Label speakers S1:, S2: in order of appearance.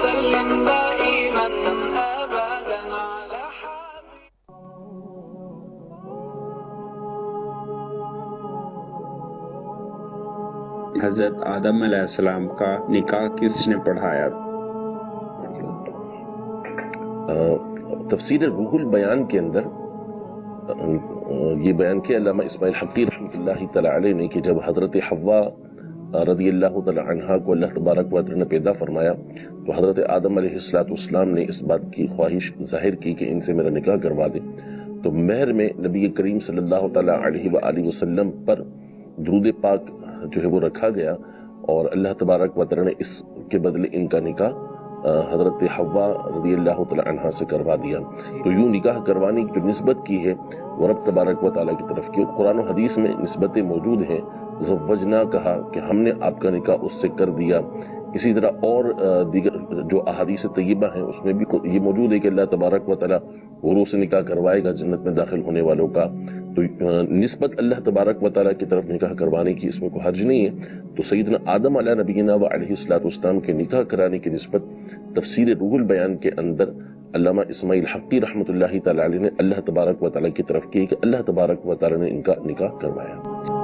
S1: وسلم دائما أبدا على حبيبه.
S2: حضرت آدم علیہ السلام کا نکاح کس نے پڑھایا؟
S3: تفسیر روح البیان کے اندر یہ بیان کیا علامہ اسماعیل حقی رحمۃ اللہ تعالی علیہ نے کہ جب حضرت حوا رضی اللہ تعالی عنہا کو اللہ تبارک و تعالی نے پیدا فرمایا تو حضرت آدم علیہ السلام نے اس بات کی خواہش ظاہر کی کہ ان سے میرا نکاح کروا دے، تو مہر میں نبی کریم صلی اللہ تعالی علیہ وآلہ وسلم پر درود پاک جو ہے وہ رکھا گیا، اور اللہ تبارک و تعالی نے اس کے بدلے ان کا نکاح حضرت حوا رضی اللہ تعالی عنہا سے کروا دیا۔ تو یوں نکاح کروانے کی جو نسبت کی ہے وہ رب تبارک و تعالی کی طرف کی، اور قرآن و حدیث میں نسبتیں موجود ہیں۔ زوجنا کہا کہ ہم نے آپ کا نکاح اس سے کر دیا، اسی طرح اور دیگر جو احادیث طیبہ ہیں اس میں بھی یہ موجود ہے کہ اللہ تبارک و تعالی غرور سے نکاح کروائے گا جنت میں داخل ہونے والوں کا۔ تو نسبت اللہ تبارک و تعالی کی طرف نکاح کروانے کی اس میں کوئی حرج نہیں ہے۔ تو سیدنا آدم علیہ نبینا و علیہ السلام کے نکاح کرانے کی نسبت تفسیر روح البیان کے اندر علامہ اسماعیل حقی رحمۃ اللہ تعالی علیہ نے اللہ تبارک و تعالی کی طرف کی کہ اللہ تبارک و تعالی نے ان کا نکاح کروایا۔